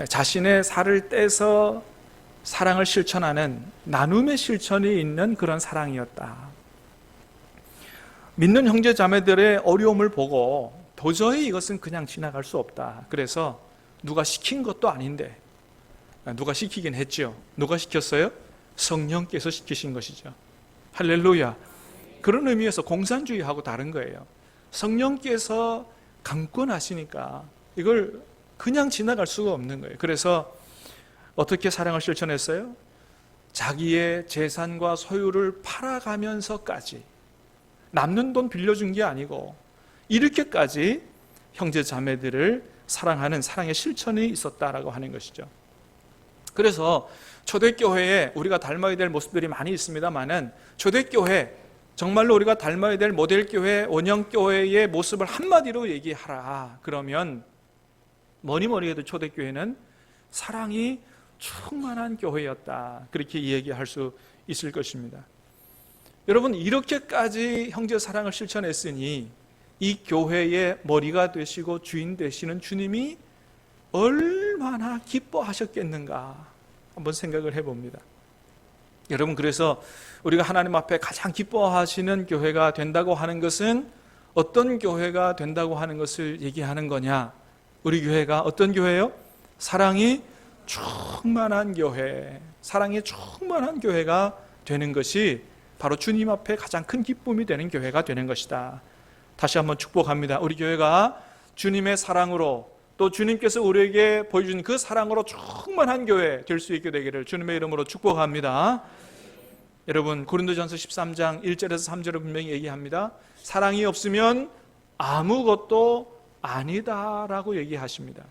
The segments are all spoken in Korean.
자신의 살을 떼서 사랑을 실천하는 나눔의 실천이 있는 그런 사랑이었다. 믿는 형제 자매들의 어려움을 보고 도저히 이것은 그냥 지나갈 수 없다. 그래서 누가 시킨 것도 아닌데, 누가 시키긴 했죠. 누가 시켰어요? 성령께서 시키신 것이죠. 할렐루야. 그런 의미에서 공산주의하고 다른 거예요. 성령께서 강권하시니까 이걸 그냥 지나갈 수가 없는 거예요. 그래서 어떻게 사랑을 실천했어요? 자기의 재산과 소유를 팔아가면서까지, 남는 돈 빌려준 게 아니고 이렇게까지 형제 자매들을 사랑하는 사랑의 실천이 있었다라고 하는 것이죠. 그래서 초대교회에 우리가 닮아야 될 모습들이 많이 있습니다만은, 초대교회, 정말로 우리가 닮아야 될 모델교회, 원형교회의 모습을 한마디로 얘기하라 그러면 뭐니 해도 초대교회는 사랑이 충만한 교회였다, 그렇게 얘기할 수 있을 것입니다. 여러분, 이렇게까지 형제 사랑을 실천했으니 이 교회의 머리가 되시고 주인 되시는 주님이 얼마나 기뻐하셨겠는가 한번 생각을 해봅니다. 여러분, 그래서 우리가 하나님 앞에 가장 기뻐하시는 교회가 된다고 하는 것은 어떤 교회가 된다고 하는 것을 얘기하는 거냐? 우리 교회가 어떤 교회예요? 사랑이 충만한 교회, 사랑이 충만한 교회가 되는 것이 바로 주님 앞에 가장 큰 기쁨이 되는 교회가 되는 것이다. 다시 한번 축복합니다. 우리 교회가 주님의 사랑으로, 또 주님께서 우리에게 보여준 그 사랑으로 충만한 교회 될 수 있게 되기를 주님의 이름으로 축복합니다. 여러분, 고린도전서 13장 1절에서 3절을 분명히 얘기합니다. 사랑이 없으면 아무것도 아니다라고 얘기하십니다.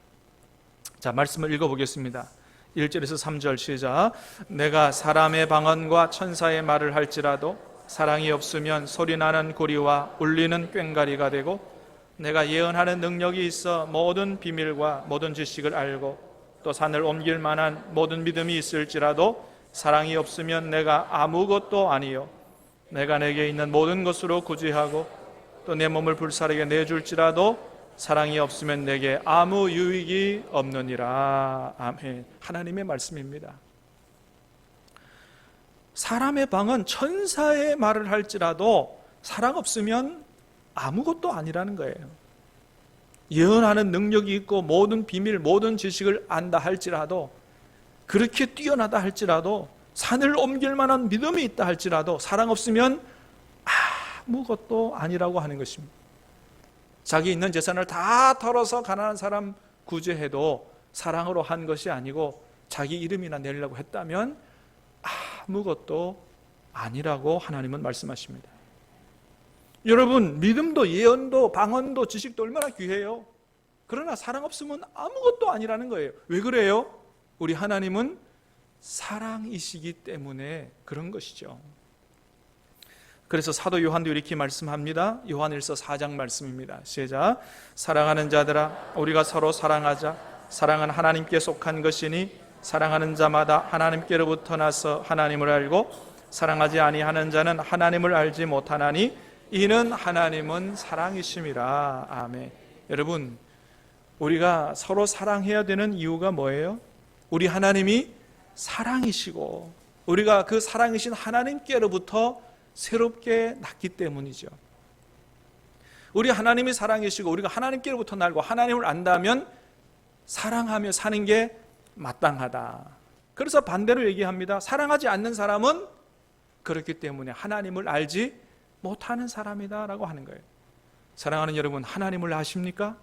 자, 말씀을 읽어보겠습니다. 1절에서 3절 시작. 내가 사람의 방언과 천사의 말을 할지라도 사랑이 없으면 소리나는 고리와 울리는 꽹과리가 되고, 내가 예언하는 능력이 있어 모든 비밀과 모든 지식을 알고 또 산을 옮길 만한 모든 믿음이 있을지라도 사랑이 없으면 내가 아무것도 아니요, 내가 내게 있는 모든 것으로 구제하고 또 내 몸을 불사르게 내줄지라도 사랑이 없으면 내게 아무 유익이 없느니라. 아멘. 하나님의 말씀입니다. 사람의 방언, 천사의 말을 할지라도 사랑 없으면 아무것도 아니라는 거예요. 예언하는 능력이 있고 모든 비밀, 모든 지식을 안다 할지라도, 그렇게 뛰어나다 할지라도, 산을 옮길 만한 믿음이 있다 할지라도 사랑 없으면 아무것도 아니라고 하는 것입니다. 자기 있는 재산을 다 털어서 가난한 사람 구제해도 사랑으로 한 것이 아니고 자기 이름이나 내려고 했다면 아무것도 아니라고 하나님은 말씀하십니다. 여러분, 믿음도 예언도 방언도 지식도 얼마나 귀해요. 그러나 사랑 없으면 아무것도 아니라는 거예요. 왜 그래요? 우리 하나님은 사랑이시기 때문에 그런 것이죠. 그래서 사도 요한도 이렇게 말씀합니다. 요한일서 4장 말씀입니다. 시작. 사랑하는 자들아, 우리가 서로 사랑하자. 사랑은 하나님께 속한 것이니 사랑하는 자마다 하나님께로부터 나서 하나님을 알고 사랑하지 아니하는 자는 하나님을 알지 못하나니 이는 하나님은 사랑이심이라. 아멘. 여러분, 우리가 서로 사랑해야 되는 이유가 뭐예요? 우리 하나님이 사랑이시고 우리가 그 사랑이신 하나님께로부터 새롭게 났기 때문이죠. 우리 하나님이 사랑이시고 우리가 하나님께로부터 날고 하나님을 안다면 사랑하며 사는 게 마땅하다. 그래서 반대로 얘기합니다. 사랑하지 않는 사람은 그렇기 때문에 하나님을 알지 못하는 사람이다 라고 하는 거예요. 사랑하는 여러분, 하나님을 아십니까?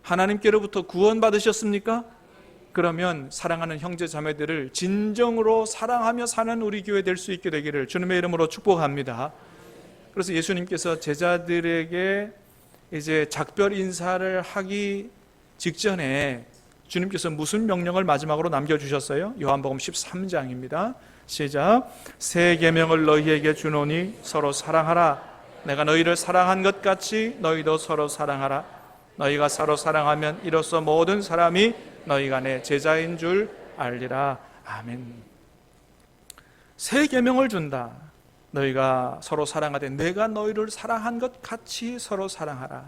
하나님께로부터 구원 받으셨습니까? 그러면 사랑하는 형제 자매들을 진정으로 사랑하며 사는 우리 교회 될 수 있게 되기를 주님의 이름으로 축복합니다. 그래서 예수님께서 제자들에게 이제 작별 인사를 하기 직전에 주님께서 무슨 명령을 마지막으로 남겨주셨어요? 요한복음 13장입니다. 시작. 새 계명을 너희에게 주노니 서로 사랑하라. 내가 너희를 사랑한 것 같이 너희도 서로 사랑하라. 너희가 서로 사랑하면 이로써 모든 사람이 너희가 내 제자인 줄 알리라. 아멘. 새 계명을 준다. 너희가 서로 사랑하되 내가 너희를 사랑한 것 같이 서로 사랑하라.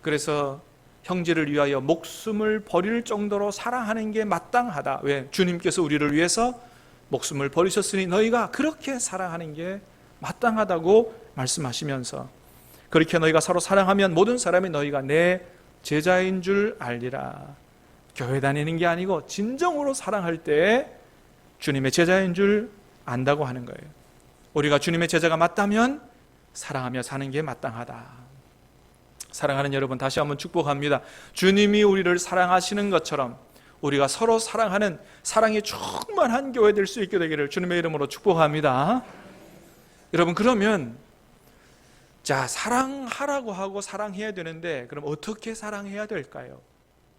그래서 형제를 위하여 목숨을 버릴 정도로 사랑하는 게 마땅하다. 왜? 주님께서 우리를 위해서 목숨을 버리셨으니 너희가 그렇게 사랑하는 게 마땅하다고 말씀하시면서, 그렇게 너희가 서로 사랑하면 모든 사람이 너희가 내 제자인 줄 알리라. 교회 다니는 게 아니고 진정으로 사랑할 때 주님의 제자인 줄 안다고 하는 거예요. 우리가 주님의 제자가 맞다면 사랑하며 사는 게 마땅하다. 사랑하는 여러분, 다시 한번 축복합니다. 주님이 우리를 사랑하시는 것처럼 우리가 서로 사랑하는 사랑이 충만한 교회 될 수 있게 되기를 주님의 이름으로 축복합니다. 여러분, 그러면 자, 사랑하라고 하고 사랑해야 되는데 그럼 어떻게 사랑해야 될까요?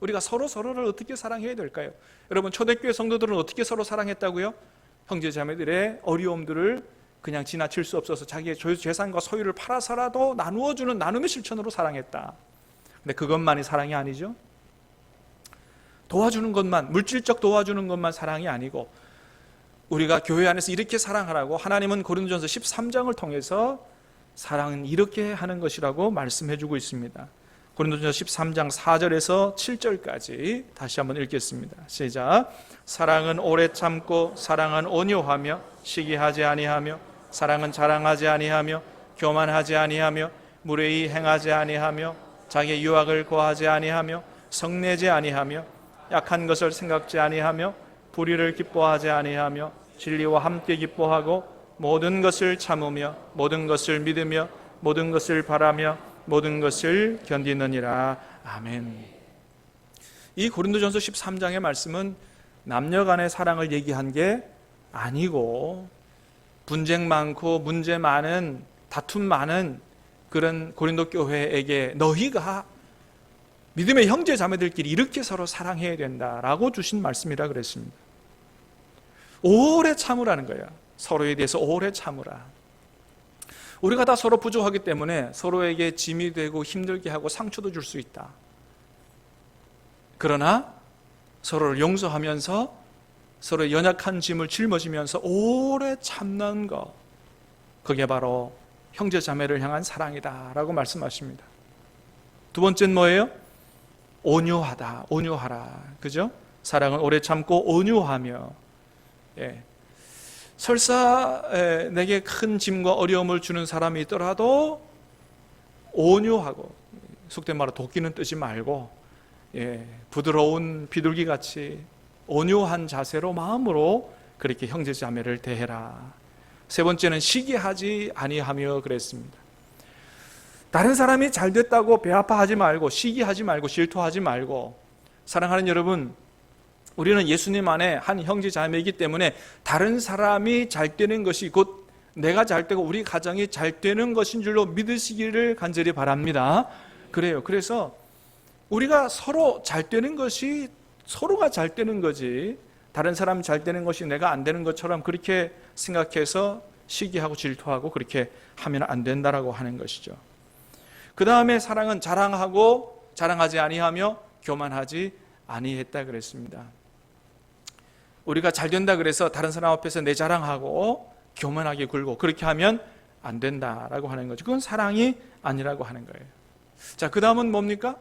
우리가 서로를 어떻게 사랑해야 될까요? 여러분, 초대교회 성도들은 어떻게 서로 사랑했다고요? 형제자매들의 어려움들을 그냥 지나칠 수 없어서 자기의 재산과 소유를 팔아서라도 나누어주는 나눔의 실천으로 사랑했다. 근데 그것만이 사랑이 아니죠. 도와주는 것만, 물질적 도와주는 것만 사랑이 아니고, 우리가 교회 안에서 이렇게 사랑하라고 하나님은 고린도전서 13장을 통해서 사랑은 이렇게 하는 것이라고 말씀해 주고 있습니다. 고린도전서 13장 4절에서 7절까지 다시 한번 읽겠습니다. 시작. 사랑은 오래 참고, 사랑은 온유하며, 시기하지 아니하며, 사랑은 자랑하지 아니하며, 교만하지 아니하며, 무례히 행하지 아니하며, 자기의 유학을 고하지 아니하며, 성내지 아니하며, 약한 것을 생각지 아니하며, 불의를 기뻐하지 아니하며, 진리와 함께 기뻐하고, 모든 것을 참으며, 모든 것을 믿으며, 모든 것을 바라며, 모든 것을 견디느니라. 아멘. 이 고린도전서 13장의 말씀은 남녀 간의 사랑을 얘기한 게 아니고, 분쟁 많고 문제 많은, 다툼 많은 그런 고린도 교회에게 너희가 믿음의 형제 자매들끼리 이렇게 서로 사랑해야 된다라고 주신 말씀이라 그랬습니다. 오래 참으라는 거야. 서로에 대해서 오래 참으라. 우리가 다 서로 부족하기 때문에 서로에게 짐이 되고 힘들게 하고 상처도 줄 수 있다. 그러나 서로를 용서하면서 서로의 연약한 짐을 짊어지면서 오래 참는 것, 그게 바로 형제 자매를 향한 사랑이다 라고 말씀하십니다. 두 번째는 뭐예요? 온유하다, 온유하라. 그죠? 사랑은 오래 참고 온유하며. 예. 설사 내게 큰 짐과 어려움을 주는 사람이 있더라도 온유하고, 속된 말로 도끼는 뜨지 말고, 예, 부드러운 비둘기같이 온유한 자세로, 마음으로 그렇게 형제자매를 대해라. 세 번째는 시기하지 아니하며 그랬습니다. 다른 사람이 잘 됐다고 배 아파하지 말고, 시기하지 말고, 질투하지 말고. 사랑하는 여러분, 우리는 예수님 안에 한 형제자매이기 때문에 다른 사람이 잘 되는 것이 곧 내가 잘 되고 우리 가정이 잘 되는 것인 줄로 믿으시기를 간절히 바랍니다. 그래요. 그래서 우리가 서로 잘 되는 것이 서로가 잘 되는 거지, 다른 사람 잘 되는 것이 내가 안 되는 것처럼 그렇게 생각해서 시기하고 질투하고 그렇게 하면 안 된다라고 하는 것이죠. 그 다음에 사랑은 자랑하고 자랑하지 아니하며 교만하지 아니했다 그랬습니다. 우리가 잘 된다 그래서 다른 사람 앞에서 내 자랑하고 교만하게 굴고 그렇게 하면 안 된다라고 하는 거죠. 그건 사랑이 아니라고 하는 거예요. 자, 그 다음은 뭡니까?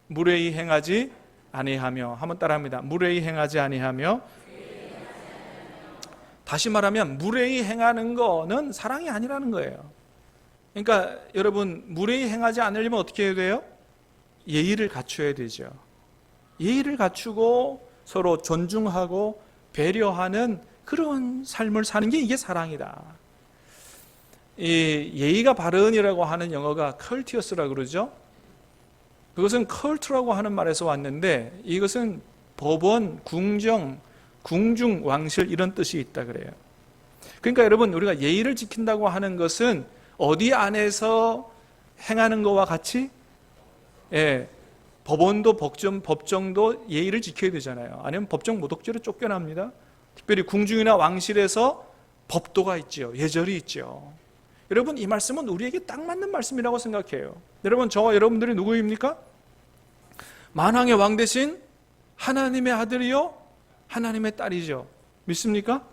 무례히 행하지 아니하며. 한번 따라합니다. 무례히 행하지 아니하며. 다시 말하면 무례히 행하는 거는 사랑이 아니라는 거예요. 그러니까 여러분, 무례히 행하지 않으려면 어떻게 해야 돼요? 예의를 갖춰야 되죠. 예의를 갖추고 서로 존중하고 배려하는 그런 삶을 사는 게 이게 사랑이다. 이 예의가 바른이라고 하는 영어가 컬티어스라고 그러죠. 그것은 컬트라고 하는 말에서 왔는데, 이것은 법원, 궁정, 궁중, 왕실 이런 뜻이 있다 그래요. 그러니까 여러분, 우리가 예의를 지킨다고 하는 것은 어디 안에서 행하는 것과 같이, 예, 법원도 법정도 예의를 지켜야 되잖아요. 아니면 법정 모독죄로 쫓겨납니다. 특별히 궁중이나 왕실에서 법도가 있죠. 예절이 있죠. 여러분, 이 말씀은 우리에게 딱 맞는 말씀이라고 생각해요. 여러분, 저와 여러분들이 누구입니까? 만왕의 왕 대신 하나님의 아들이요 하나님의 딸이죠. 믿습니까?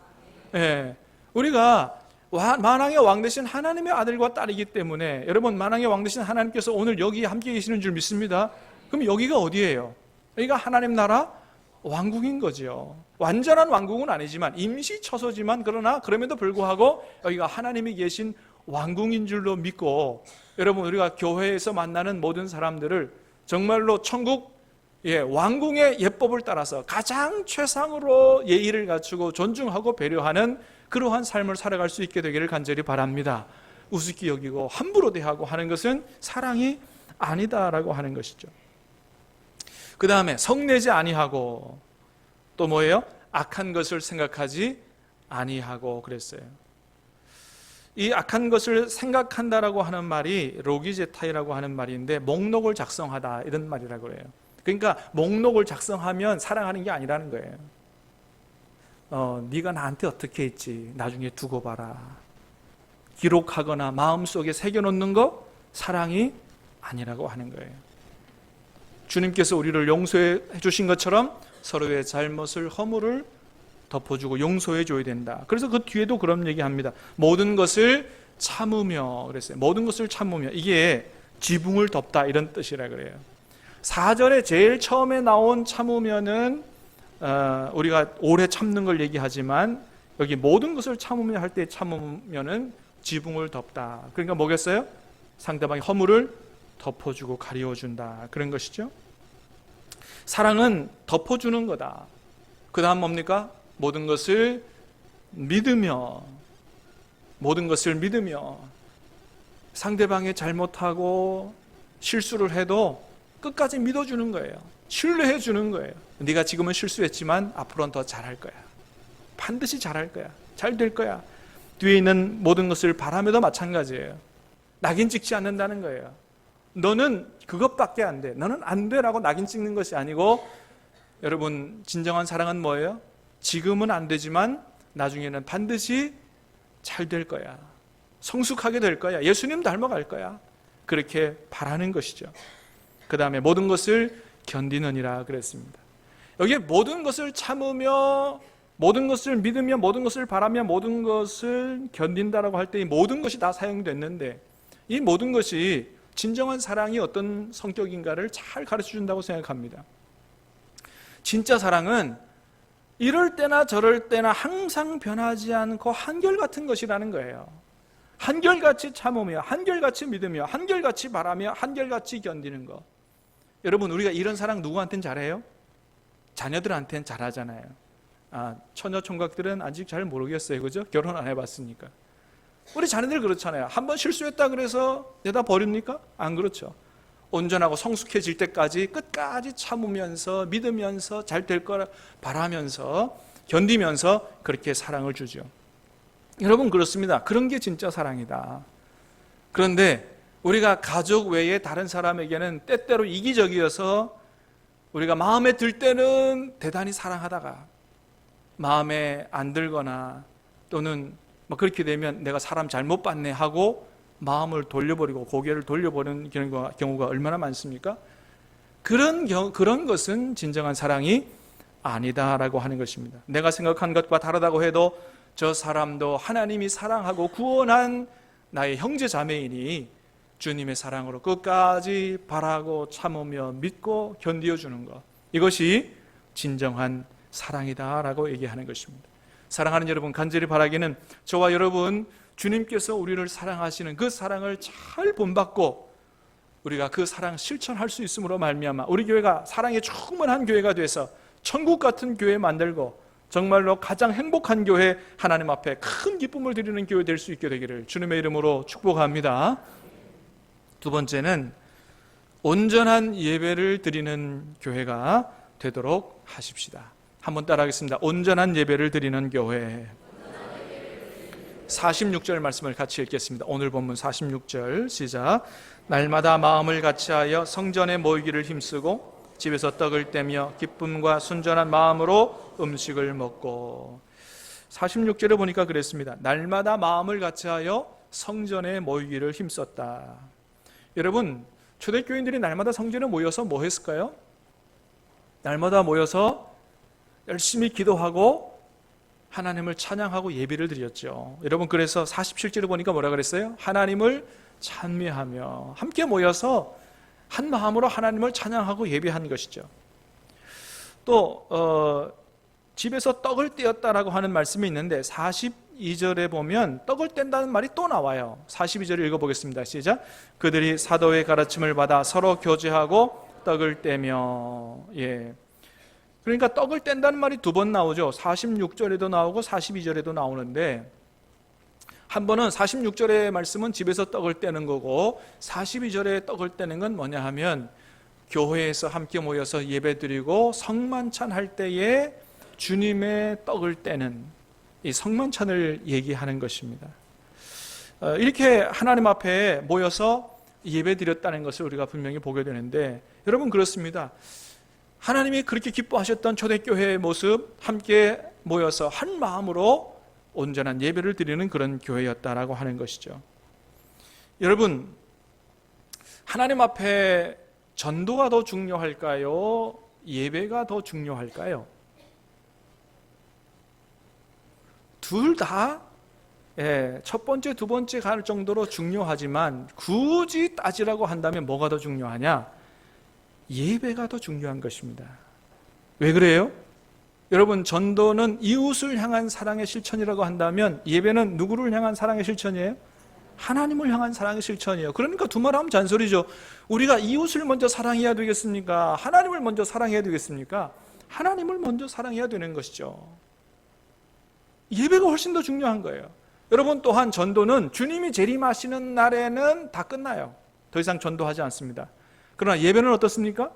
예. 우리가 만왕의 왕 대신 하나님의 아들과 딸이기 때문에, 여러분, 만왕의 왕 대신 하나님께서 오늘 여기 함께 계시는 줄 믿습니다. 그럼 여기가 어디예요? 여기가 하나님 나라 왕국인 거죠. 완전한 왕국은 아니지만 임시 처소지만, 그러나 그럼에도 불구하고 여기가 하나님이 계신 왕국인 줄로 믿고, 여러분 우리가 교회에서 만나는 모든 사람들을 정말로 천국 왕궁의 예법을 따라서 가장 최상으로 예의를 갖추고 존중하고 배려하는 그러한 삶을 살아갈 수 있게 되기를 간절히 바랍니다. 우습게 여기고 함부로 대하고 하는 것은 사랑이 아니다라고 하는 것이죠. 그 다음에 성내지 아니하고, 또 뭐예요? 악한 것을 생각하지 아니하고 그랬어요. 이 악한 것을 생각한다라고 하는 말이 로기제타이라고 하는 말인데, 목록을 작성하다 이런 말이라고 그래요. 그러니까 목록을 작성하면 사랑하는 게 아니라는 거예요. 네가 나한테 어떻게 했지 나중에 두고 봐라, 기록하거나 마음속에 새겨놓는 거 사랑이 아니라고 하는 거예요. 주님께서 우리를 용서해 주신 것처럼 서로의 잘못을, 허물을 덮어주고 용서해 줘야 된다. 그래서 그 뒤에도 그런 얘기합니다. 모든 것을 참으며 그랬어요. 모든 것을 참으며, 이게 지붕을 덮다 이런 뜻이라 그래요. 4절에 제일 처음에 나온 참으면은 우리가 오래 참는 걸 얘기하지만, 여기 모든 것을 참으며 할 때 참으면은 지붕을 덮다. 그러니까 뭐겠어요? 상대방의 허물을 덮어주고 가리워준다, 그런 것이죠. 사랑은 덮어주는 거다. 그 다음 뭡니까? 모든 것을 믿으며, 모든 것을 믿으며, 상대방이 잘못하고 실수를 해도 끝까지 믿어주는 거예요. 신뢰해 주는 거예요. 네가 지금은 실수했지만 앞으로는 더 잘할 거야. 반드시 잘할 거야. 잘 될 거야. 뒤에 있는 모든 것을 바라며도 마찬가지예요. 낙인 찍지 않는다는 거예요. 너는 그것밖에 안 돼, 너는 안 돼라고 낙인 찍는 것이 아니고, 여러분 진정한 사랑은 뭐예요? 지금은 안 되지만 나중에는 반드시 잘 될 거야, 성숙하게 될 거야, 예수님 닮아갈 거야, 그렇게 바라는 것이죠. 그 다음에 모든 것을 견디느니라 그랬습니다. 여기에 모든 것을 참으며, 모든 것을 믿으며, 모든 것을 바라며, 모든 것을 견딘다라고 할 때 이 모든 것이 다 사용됐는데, 이 모든 것이 진정한 사랑이 어떤 성격인가를 잘 가르쳐 준다고 생각합니다. 진짜 사랑은 이럴 때나 저럴 때나 항상 변하지 않고 한결같은 것이라는 거예요. 한결같이 참으며, 한결같이 믿으며, 한결같이 바라며, 한결같이 견디는 것. 여러분 우리가 이런 사랑 누구한테는 잘해요? 자녀들한테는 잘하잖아요. 처녀 총각들은 아직 잘 모르겠어요, 그죠? 결혼 안 해봤으니까. 우리 자녀들 그렇잖아요. 한번 실수했다 그래서 내다 버립니까? 안 그렇죠. 온전하고 성숙해질 때까지 끝까지 참으면서, 믿으면서, 잘 될 거라 바라면서, 견디면서 그렇게 사랑을 주죠. 여러분 그렇습니다. 그런 게 진짜 사랑이다. 그런데 우리가 가족 외에 다른 사람에게는 때때로 이기적이어서, 우리가 마음에 들 때는 대단히 사랑하다가 마음에 안 들거나, 또는 그렇게 되면 내가 사람 잘못 봤네 하고 마음을 돌려버리고 고개를 돌려버리는 경우가 얼마나 많습니까? 그런 것은 진정한 사랑이 아니다라고 하는 것입니다. 내가 생각한 것과 다르다고 해도 저 사람도 하나님이 사랑하고 구원한 나의 형제 자매이니 주님의 사랑으로 끝까지 바라고 참으며 믿고 견디어주는 것, 이것이 진정한 사랑이다라고 얘기하는 것입니다. 사랑하는 여러분, 간절히 바라기는 저와 여러분, 주님께서 우리를 사랑하시는 그 사랑을 잘 본받고 우리가 그 사랑 실천할 수 있음으로 말미암아 우리 교회가 사랑에 충만한 교회가 돼서 천국 같은 교회 만들고 정말로 가장 행복한 교회, 하나님 앞에 큰 기쁨을 드리는 교회 될 수 있게 되기를 주님의 이름으로 축복합니다. 두 번째는 온전한 예배를 드리는 교회가 되도록 하십시다. 한번 따라하겠습니다. 온전한 예배를 드리는 교회. 46절 말씀을 같이 읽겠습니다. 오늘 본문 46절 시작. 날마다 마음을 같이하여 성전에 모이기를 힘쓰고 집에서 떡을 떼며 기쁨과 순전한 마음으로 음식을 먹고. 46절에 보니까 그랬습니다. 날마다 마음을 같이하여 성전에 모이기를 힘썼다. 여러분, 초대교인들이 날마다 성전에 모여서 뭐 했을까요? 날마다 모여서 열심히 기도하고 하나님을 찬양하고 예배를 드렸죠. 여러분, 그래서 47절에 보니까 뭐라 그랬어요? 하나님을 찬미하며 함께 모여서 한 마음으로 하나님을 찬양하고 예배한 것이죠. 또 집에서 떡을 떼었다라고 하는 말씀이 있는데 42절에 보면 떡을 뗀다는 말이 또 나와요. 42절을 읽어보겠습니다. 시작. 그들이 사도의 가르침을 받아 서로 교제하고 떡을 떼며. 그러니까 떡을 뗀다는 말이 두 번 나오죠. 46절에도 나오고 42절에도 나오는데, 한 번은 46절의 말씀은 집에서 떡을 떼는 거고, 42절에 떡을 떼는 건 뭐냐 하면 교회에서 함께 모여서 예배드리고 성만찬할 때에 주님의 떡을 떼는 이 성만찬을 얘기하는 것입니다. 이렇게 하나님 앞에 모여서 예배드렸다는 것을 우리가 분명히 보게 되는데, 여러분 그렇습니다. 하나님이 그렇게 기뻐하셨던 초대교회의 모습, 함께 모여서 한 마음으로 온전한 예배를 드리는 그런 교회였다라고 하는 것이죠. 여러분, 하나님 앞에 전도가 더 중요할까요? 예배가 더 중요할까요? 둘 다 첫 번째, 두 번째 갈 정도로 중요하지만 굳이 따지라고 한다면 뭐가 더 중요하냐? 예배가 더 중요한 것입니다. 왜 그래요? 여러분, 전도는 이웃을 향한 사랑의 실천이라고 한다면 예배는 누구를 향한 사랑의 실천이에요? 하나님을 향한 사랑의 실천이에요. 그러니까 두말하면 잔소리죠. 우리가 이웃을 먼저 사랑해야 되겠습니까? 하나님을 먼저 사랑해야 되겠습니까? 하나님을 먼저 사랑해야 되는 것이죠. 예배가 훨씬 더 중요한 거예요. 여러분, 또한 전도는 주님이 재림하시는 날에는 다 끝나요. 더 이상 전도하지 않습니다. 그러나 예배는 어떻습니까?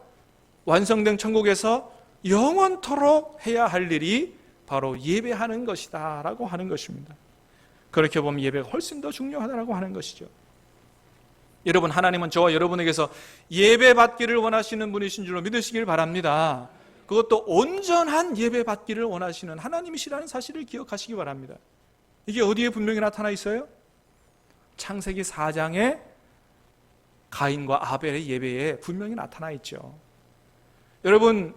완성된 천국에서 영원토록 해야 할 일이 바로 예배하는 것이다 라고 하는 것입니다. 그렇게 보면 예배가 훨씬 더 중요하다고 하는 것이죠. 여러분, 하나님은 저와 여러분에게서 예배 받기를 원하시는 분이신 줄로 믿으시길 바랍니다. 그것도 온전한 예배 받기를 원하시는 하나님이시라는 사실을 기억하시기 바랍니다. 이게 어디에 분명히 나타나 있어요? 창세기 4장에 가인과 아벨의 예배에 분명히 나타나 있죠. 여러분,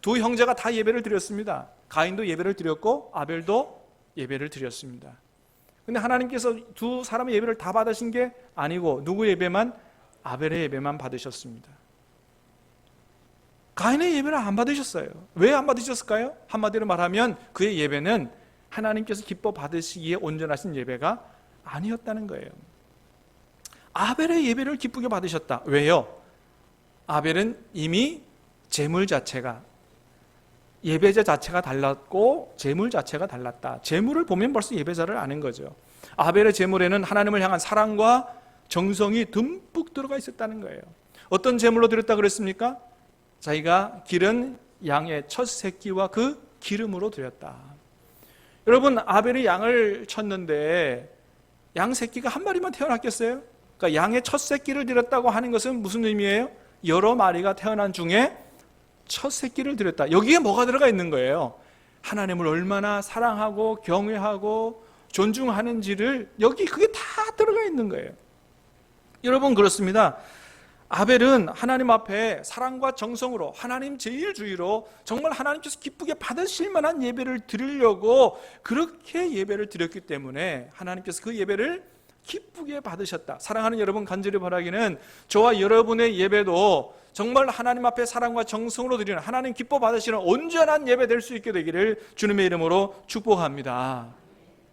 두 형제가 다 예배를 드렸습니다. 가인도 예배를 드렸고 아벨도 예배를 드렸습니다. 근데 하나님께서 두 사람의 예배를 다 받으신 게 아니고 누구 예배만? 아벨의 예배만 받으셨습니다. 가인의 예배를 안 받으셨어요. 왜 안 받으셨을까요? 한마디로 말하면 그의 예배는 하나님께서 기뻐 받으시기에 온전하신 예배가 아니었다는 거예요. 아벨의 예배를 기쁘게 받으셨다. 왜요? 아벨은 이미 제물 자체가, 예배자 자체가 달랐고 제물 자체가 달랐다. 제물을 보면 벌써 예배자를 아는 거죠. 아벨의 제물에는 하나님을 향한 사랑과 정성이 듬뿍 들어가 있었다는 거예요. 어떤 제물로 드렸다 그랬습니까? 자기가 기른 양의 첫 새끼와 그 기름으로 드렸다. 여러분, 아벨이 양을 쳤는데 양 새끼가 한 마리만 태어났겠어요? 그러니까 양의 첫 새끼를 드렸다고 하는 것은 무슨 의미예요? 여러 마리가 태어난 중에 첫 새끼를 드렸다. 여기에 뭐가 들어가 있는 거예요? 하나님을 얼마나 사랑하고 경외하고 존중하는지를 여기 그게 다 들어가 있는 거예요. 여러분, 그렇습니다. 아벨은 하나님 앞에 사랑과 정성으로 하나님 제일주의로 정말 하나님께서 기쁘게 받으실 만한 예배를 드리려고 그렇게 예배를 드렸기 때문에 하나님께서 그 예배를 기쁘게 받으셨다. 사랑하는 여러분, 간절히 바라기는 저와 여러분의 예배도 정말 하나님 앞에 사랑과 정성으로 드리는 하나님 기뻐 받으시는 온전한 예배 될 수 있게 되기를 주님의 이름으로 축복합니다.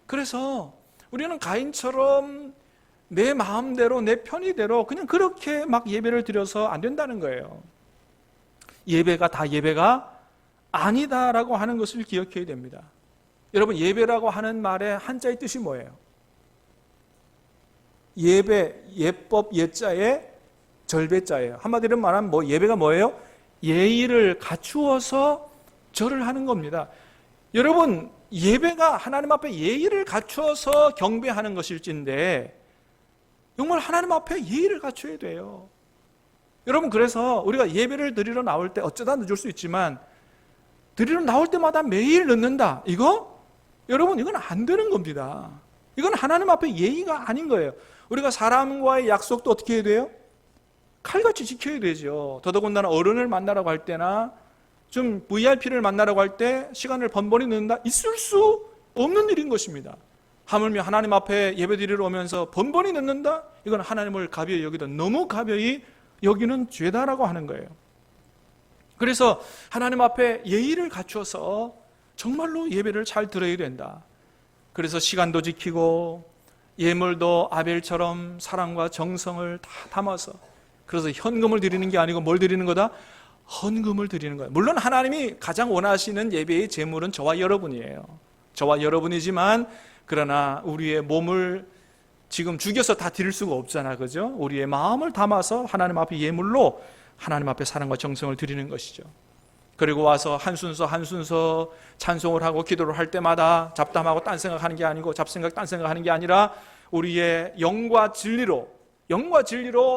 그래서 우리는 가인처럼 내 마음대로 내 편의대로 그냥 그렇게 막 예배를 드려서 안 된다는 거예요. 예배가 다 예배가 아니다라고 하는 것을 기억해야 됩니다. 여러분, 예배라고 하는 말의 한자의 뜻이 뭐예요? 예배, 예법, 예자의 절배자예요. 한마디로 말하면 뭐 예배가 뭐예요? 예의를 갖추어서 절을 하는 겁니다. 여러분, 예배가 하나님 앞에 예의를 갖추어서 경배하는 것일진데 정말 하나님 앞에 예의를 갖춰야 돼요. 여러분, 그래서 우리가 예배를 드리러 나올 때 어쩌다 늦을 수 있지만 드리러 나올 때마다 매일 늦는다. 여러분, 이건 안 되는 겁니다. 이건 하나님 앞에 예의가 아닌 거예요. 우리가 사람과의 약속도 어떻게 해야 돼요? 칼같이 지켜야 되죠. 더더군다나 어른을 만나라고 할 때나 좀 VIP를 만나라고 할 때 시간을 번번이 늦는다? 있을 수 없는 일인 것입니다. 하물며 하나님 앞에 예배드리러 오면서 번번이 늦는다? 이건 하나님을 가벼이 여기다 너무 가벼이 여기는 죄다라고 하는 거예요. 그래서 하나님 앞에 예의를 갖춰서 정말로 예배를 잘 드려야 된다. 그래서 시간도 지키고 예물도 아벨처럼 사랑과 정성을 다 담아서, 그래서 현금을 드리는 게 아니고 뭘 드리는 거다? 헌금을 드리는 거예요. 물론 하나님이 가장 원하시는 예배의 제물은 저와 여러분이에요. 저와 여러분이지만 그러나 우리의 몸을 지금 죽여서 다 드릴 수가 없잖아, 그죠? 우리의 마음을 담아서 하나님 앞에 예물로 하나님 앞에 사랑과 정성을 드리는 것이죠. 그리고 와서 한 순서 찬송을 하고 기도를 할 때마다 잡담하고 딴 생각하는 게 아니고 잡생각 딴 생각하는 게 아니라 우리의 영과 진리로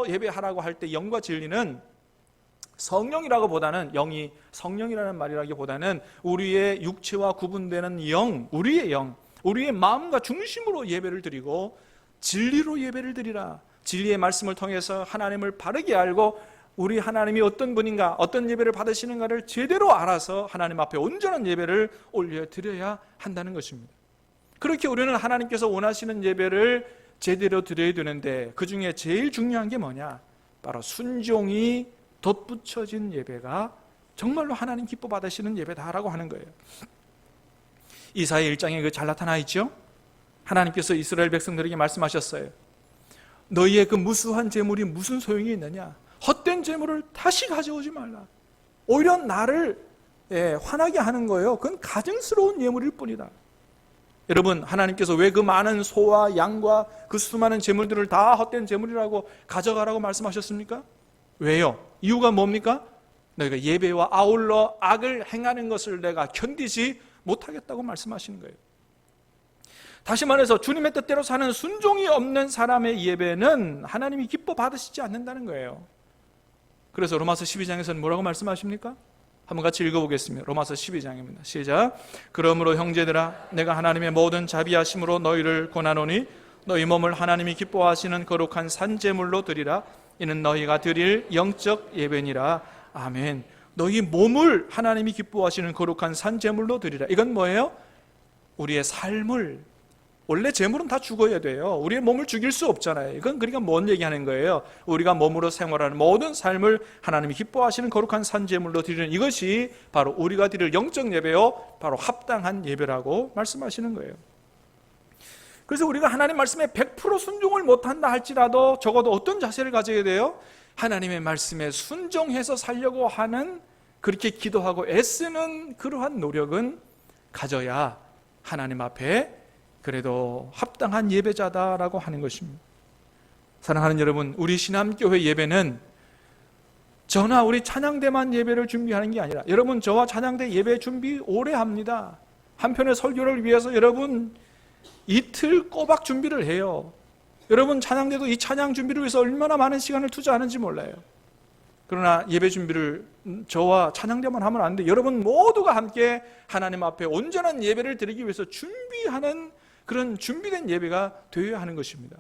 예배하라고 할 때, 영과 진리는 성령이라고 보다는, 영이 성령이라는 말이라기보다는 우리의 육체와 구분되는 영, 우리의 마음과 중심으로 예배를 드리고 진리로 예배를 드리라. 진리의 말씀을 통해서 하나님을 바르게 알고 우리 하나님이 어떤 분인가, 어떤 예배를 받으시는가를 제대로 알아서 하나님 앞에 온전한 예배를 올려드려야 한다는 것입니다. 그렇게 우리는 하나님께서 원하시는 예배를 제대로 드려야 되는데, 그 중에 제일 중요한 게 뭐냐? 바로 순종이 덧붙여진 예배가 정말로 하나님 기뻐 받으시는 예배다라고 하는 거예요. 이사야 1장에 그 잘 나타나 있죠? 하나님께서 이스라엘 백성들에게 말씀하셨어요. 너희의 그 무수한 재물이 무슨 소용이 있느냐? 헛된 재물을 다시 가져오지 말라. 오히려 나를 화나게 하는 거예요. 그건 가증스러운 예물일 뿐이다. 여러분, 하나님께서 왜 그 많은 소와 양과 그 수많은 재물들을 다 헛된 재물이라고 가져가라고 말씀하셨습니까? 왜요? 이유가 뭡니까? 너희가 예배와 아울러 악을 행하는 것을 내가 견디지 못하겠다고 말씀하시는 거예요. 다시 말해서 주님의 뜻대로 사는 순종이 없는 사람의 예배는 하나님이 기뻐 받으시지 않는다는 거예요. 그래서 로마서 12장에서는 뭐라고 말씀하십니까? 한번 같이 읽어보겠습니다. 로마서 12장입니다. 시작. 그러므로 형제들아, 내가 하나님의 모든 자비하심으로 너희를 권하노니 너희 몸을 하나님이 기뻐하시는 거룩한 산제물로 드리라. 이는 너희가 드릴 영적 예배니라. 아멘. 너희 몸을 하나님이 기뻐하시는 거룩한 산제물로 드리라. 이건 뭐예요? 우리의 삶을, 원래 재물은 다 죽어야 돼요. 우리의 몸을 죽일 수 없잖아요. 이건 그러니까 뭔 얘기하는 거예요? 우리가 몸으로 생활하는 모든 삶을 하나님이 기뻐하시는 거룩한 산제물로 드리는 이것이 바로 우리가 드릴 영적 예배요, 바로 합당한 예배라고 말씀하시는 거예요. 그래서 우리가 하나님 말씀에 100% 순종을 못한다 할지라도 적어도 어떤 자세를 가져야 돼요? 하나님의 말씀에 순종해서 살려고 하는, 그렇게 기도하고 애쓰는 그러한 노력은 가져야 하나님 앞에 그래도 합당한 예배자다라고 하는 것입니다. 사랑하는 여러분, 우리 신암교회 예배는 저나 우리 찬양대만 예배를 준비하는 게 아니라, 여러분 저와 찬양대 예배 준비 오래 합니다. 한편의 설교를 위해서 여러분 이틀 꼬박 준비를 해요. 여러분 찬양대도 이 찬양 준비를 위해서 얼마나 많은 시간을 투자하는지 몰라요. 그러나 예배 준비를 저와 찬양대만 하면 안 돼. 여러분 모두가 함께 하나님 앞에 온전한 예배를 드리기 위해서 준비하는 그런 준비된 예배가 되어야 하는 것입니다.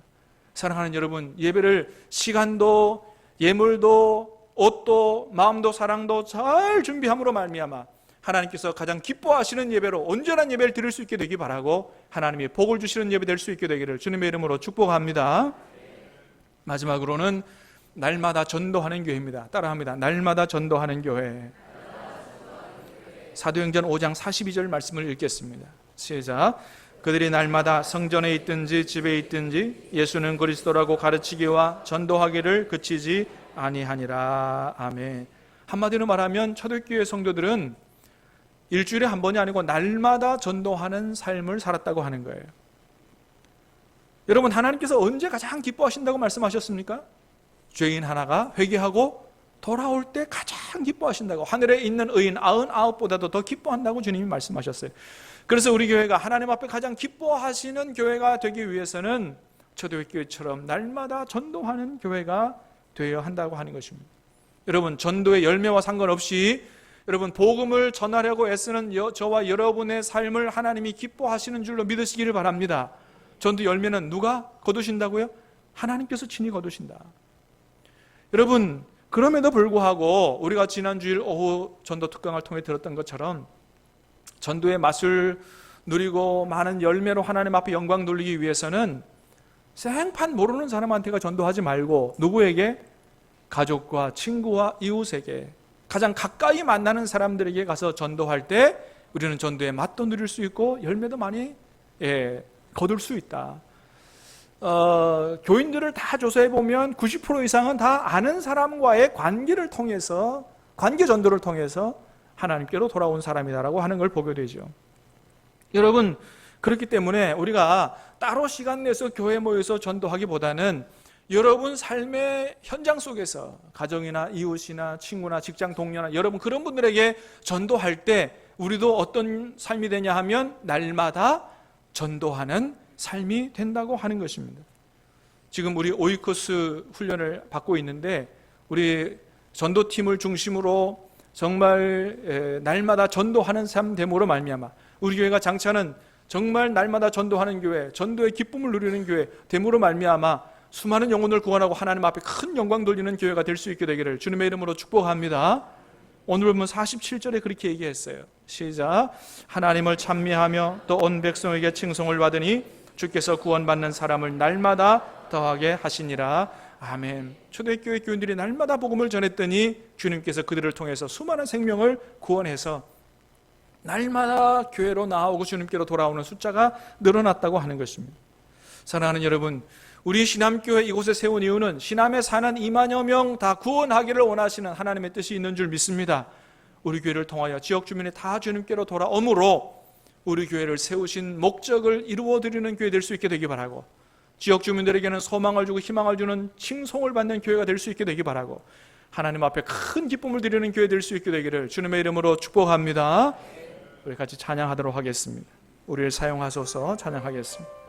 사랑하는 여러분, 예배를 시간도 예물도 옷도 마음도 사랑도 잘 준비함으로 말미암아 하나님께서 가장 기뻐하시는 예배로 온전한 예배를 드릴 수 있게 되기 바라고, 하나님이 복을 주시는 예배 될 수 있게 되기를 주님의 이름으로 축복합니다. 마지막으로는 날마다 전도하는 교회입니다. 따라합니다. 날마다 전도하는 교회. 사도행전 5장 42절 말씀을 읽겠습니다. 시작. 그들이 날마다 성전에 있든지 집에 있든지 예수는 그리스도라고 가르치기와 전도하기를 그치지 아니하니라. 아멘. 한마디로 말하면 초대교회 성도들은 일주일에 한 번이 아니고 날마다 전도하는 삶을 살았다고 하는 거예요. 여러분, 하나님께서 언제 가장 기뻐하신다고 말씀하셨습니까? 죄인 하나가 회개하고 돌아올 때 가장 기뻐하신다고, 하늘에 있는 의인 99보다도 더 기뻐한다고 주님이 말씀하셨어요. 그래서 우리 교회가 하나님 앞에 가장 기뻐하시는 교회가 되기 위해서는 초대교회처럼 날마다 전도하는 교회가 되어야 한다고 하는 것입니다. 여러분, 전도의 열매와 상관없이 여러분 복음을 전하려고 애쓰는 저와 여러분의 삶을 하나님이 기뻐하시는 줄로 믿으시기를 바랍니다. 전도 열매는 누가 거두신다고요? 하나님께서 친히 거두신다. 여러분, 그럼에도 불구하고 우리가 지난 주일 오후 전도 특강을 통해 들었던 것처럼 전도의 맛을 누리고 많은 열매로 하나님 앞에 영광 돌리기 위해서는 생판 모르는 사람한테가 전도하지 말고 누구에게? 가족과 친구와 이웃에게 가장 가까이 만나는 사람들에게 가서 전도할 때 우리는 전도의 맛도 누릴 수 있고 열매도 많이 거둘 수 있다. 교인들을 다 조사해 보면 90% 이상은 다 아는 사람과의 관계를 통해서, 관계 전도를 통해서 하나님께로 돌아온 사람이다라고 하는 걸 보게 되죠. 여러분, 그렇기 때문에 우리가 따로 시간 내서 교회 모여서 전도하기보다는 여러분 삶의 현장 속에서 가정이나 이웃이나 친구나 직장 동료나 여러분 그런 분들에게 전도할 때 우리도 어떤 삶이 되냐 하면 날마다 전도하는 삶이 된다고 하는 것입니다. 지금 우리 오이코스 훈련을 받고 있는데 우리 전도팀을 중심으로 정말 날마다 전도하는 삶 됨으로 말미암아 우리 교회가 장차는 정말 날마다 전도하는 교회, 전도의 기쁨을 누리는 교회 됨으로 말미암아 수많은 영혼을 구원하고 하나님 앞에 큰 영광 돌리는 교회가 될 수 있게 되기를 주님의 이름으로 축복합니다. 오늘 보면 47절에 그렇게 얘기했어요. 시작. 하나님을 찬미하며 또 온 백성에게 칭송을 받으니 주께서 구원받는 사람을 날마다 더하게 하시니라. 아멘. 초대교회 교인들이 날마다 복음을 전했더니 주님께서 그들을 통해서 수많은 생명을 구원해서 날마다 교회로 나오고 주님께로 돌아오는 숫자가 늘어났다고 하는 것입니다. 사랑하는 여러분, 우리 신암교회 이곳에 세운 이유는 신암에 사는 2만여 명 다 구원하기를 원하시는 하나님의 뜻이 있는 줄 믿습니다. 우리 교회를 통하여 지역 주민이 다 주님께로 돌아오므로 우리 교회를 세우신 목적을 이루어드리는 교회 될 수 있게 되기 바라고, 지역 주민들에게는 소망을 주고 희망을 주는 칭송을 받는 교회가 될 수 있게 되기 바라고, 하나님 앞에 큰 기쁨을 드리는 교회 될 수 있게 되기를 주님의 이름으로 축복합니다. 우리 같이 찬양하도록 하겠습니다. 우리를 사용하소서. 찬양하겠습니다.